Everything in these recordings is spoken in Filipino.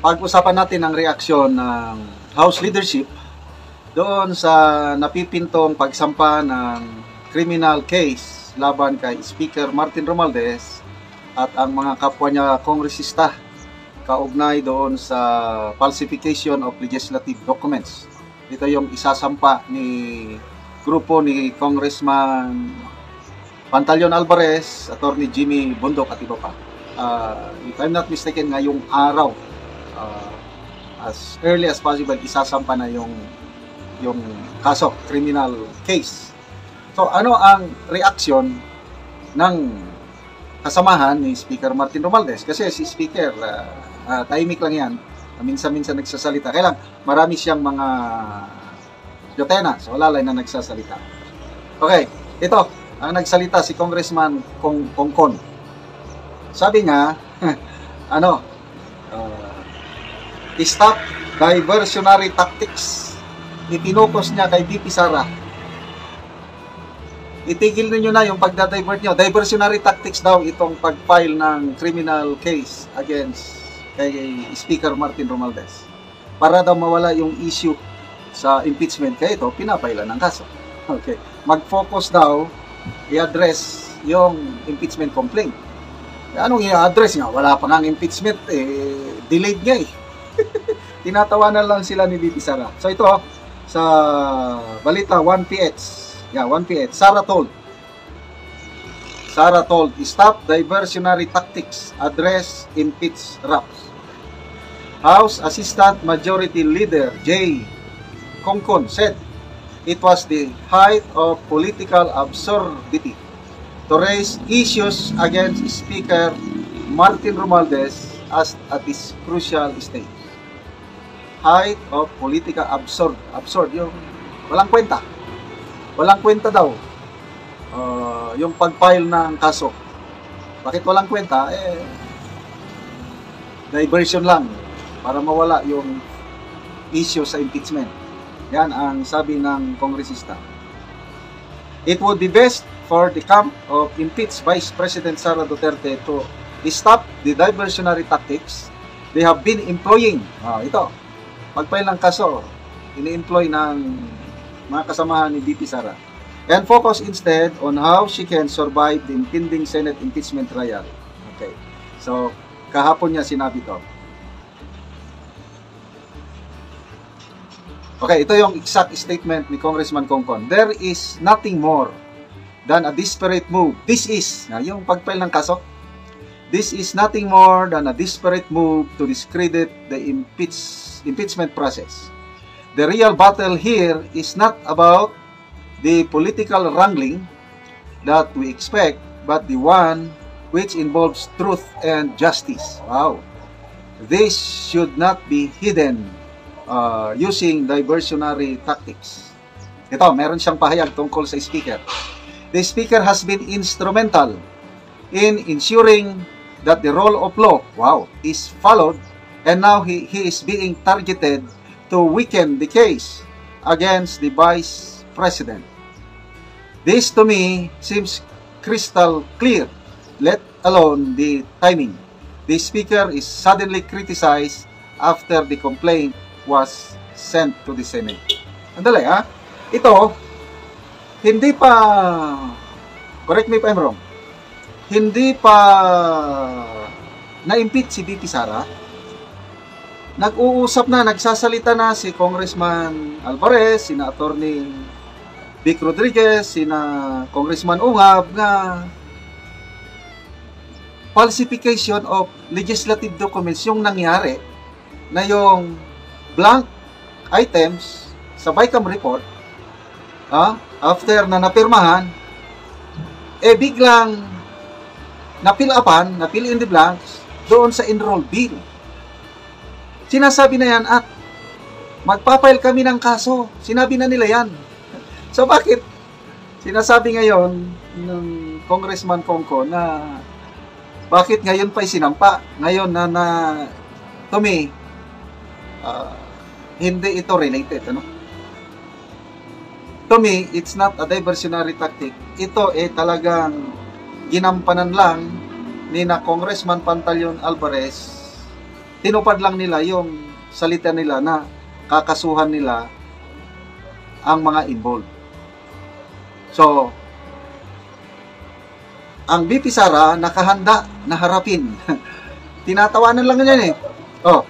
Pag-usapan natin ang reaksyon ng House leadership doon sa napipintong pagsampa ng criminal case laban kay Speaker Martin Romualdez at ang mga kapwa niya kongresista kaugnay doon sa falsification of legislative documents. Ito yung isasampa ni grupo ni Congressman Pantaleon Alvarez, Attorney Jimmy Bundok at iba pa. If I'm not mistaken, ngayong araw, as early as possible, isasampa na yung kaso, criminal case. So, ano ang reaksyon ng kasamahan ni Speaker Martin Romualdez? Kasi si Speaker, tahimik lang yan. Minsan-minsan nagsasalita. Kaya lang, marami siyang mga lieutenants, wala lang na nagsasalita. Okay, ito, ang nagsalita si Congressman Kongkon. Sabi nga, stop diversionary tactics. Itinukos niya kay VP Sara. Itigil ninyo na yung pagda-divert nyo. Diversionary tactics daw itong pag-file ng criminal case against kay Speaker Martin Romualdez. Para daw mawala yung issue sa impeachment. Kaya ito, pinapailan ng kaso. Okay. Mag-focus daw, i-address yung impeachment complaint. Anong i-address nga? Wala pa nga impeachment, delayed nga eh. Tinatawanan lang sila ni VP Sara. So ito, sa balita 1PH. Yeah, 1PH. Sara told, stop diversionary tactics, address impeach raps. House Assistant Majority Leader Jay Kongkon said it was the height of political absurdity to raise issues against Speaker Martin Romualdez at this crucial stage. Height of political absurd yung walang kwenta. Walang kwenta daw yung pag-file ng kaso. Bakit walang kwenta? Diversion lang para mawala yung issue sa impeachment. Yan ang sabi ng kongresista. It would be best for the camp of impeached Vice President Sara Duterte to stop the diversionary tactics they have been employing. Ito, pag-file ng kaso, ini-employ ng mga kasamahan ni VP Sara. And focus instead on how she can survive the impending Senate impeachment trial. Okay. So, kahapon niya sinabi to. Okay, ito yung exact statement ni Congressman Kongkon. There is nothing more than a desperate move. This is, yung pag-file ng kaso, this is nothing more than a desperate move to discredit the impeachment process. The real battle here is not about the political wrangling that we expect, but the one which involves truth and justice. Wow. This should not be hidden using diversionary tactics. Ito, meron siyang pahayag tungkol sa Speaker. The Speaker has been instrumental in ensuring that the rule of law, is followed, and now he is being targeted to weaken the case against the Vice President. This to me seems crystal clear, let alone the timing. The Speaker is suddenly criticized after the complaint was sent to the Senate. Andali ito, hindi pa, correct me if I'm wrong, hindi pa na-impeach si VP Sara. Nag-uusap na, nagsasalita na si Congressman Alvarez, sina Attorney Vic Rodriguez, sina Congressman Ungab na falsification of legislative documents yung nangyari na yung blank items sa BICAM report after na napirmahan biglang na-fill in the blanks doon sa enroll bill. Sinasabi na yan at magpapile kami ng kaso. Sinabi na nila yan. So bakit sinasabi ngayon ng Congressman Kongkon na bakit ngayon pa isinampa? Ngayon na to me, hindi ito related. To me, it's not a diversionary tactic. Ito talagang ginampanan lang ni na Congressman Pantaleon Alvarez tinupad lang nila yung salita nila na kakasuhan nila ang mga involved. So, ang BP Sara nakahanda na harapin. Tinatawanan lang niya eh. Oh,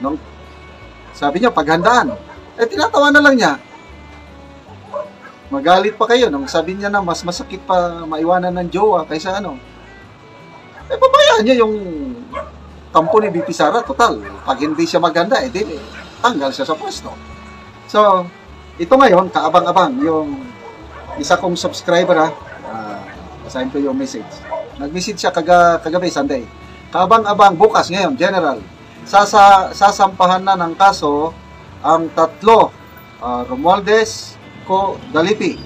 nung sabi niya paghandaan, tinatawanan lang niya. Magalit pa kayo nung sabi niya na mas masakit pa maiwanan ng jowa kaysa ano. Pabayaan niya yung kampo ni BP Sara, total. Pag hindi siya maganda, tanggal siya sa pwesto. So, ito ngayon, kaabang-abang, yung isa kong subscriber basahin ko yung message. Nag-message siya kagabi, Sunday. Kaabang-abang, bukas ngayon, General. Sasampahan na ng kaso ang tatlo, Romualdez, Dalipi,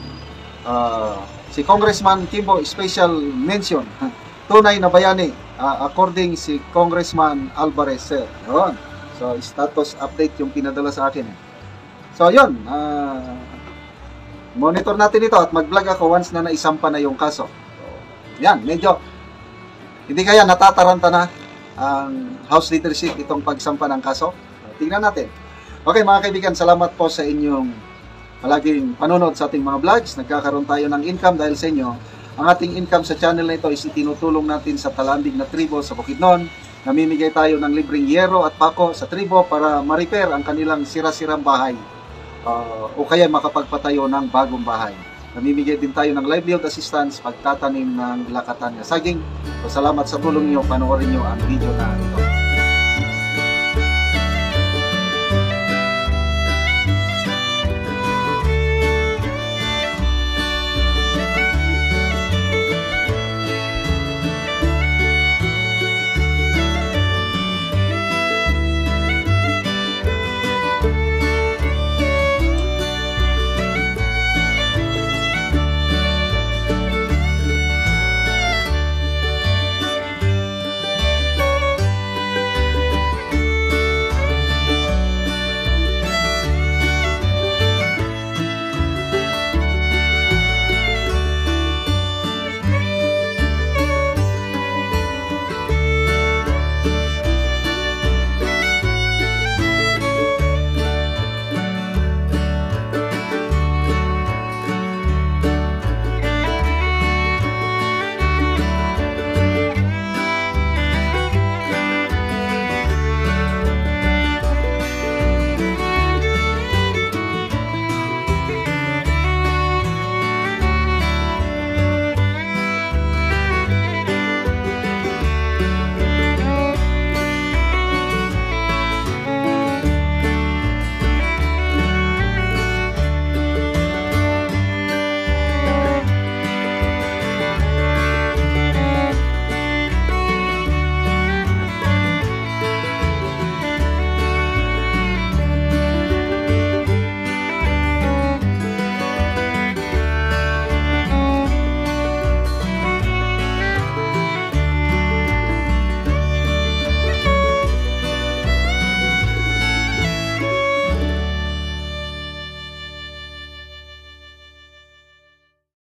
si Congressman Kimbo, special mention, tunay na bayani, according si Congressman Alvarez, sir. Yun. So, status update yung pinadala sa akin. So, yun. Monitor natin ito at mag-vlog ako once na naisampa na yung kaso. So, yan, medyo hindi kaya natataranta na ang House Leadership itong pagsampa ng kaso. So, tingnan natin. Okay, mga kaibigan, salamat po sa inyong palaging panonood sa ating mga vlogs. Nagkakaroon tayo ng income dahil sa inyo. Ang ating income sa channel na ito is itinutulong natin sa talandig na tribo sa Bukidnon. Namimigay tayo ng libreng yero at pako sa tribo para ma-repair ang kanilang sira-sirang bahay o kaya makapagpatayo ng bagong bahay. Namimigay din tayo ng livelihood assistance pagtatanim ng lakatan na saging. So, salamat sa tulong niyo. Panoorin niyo ang video na ito.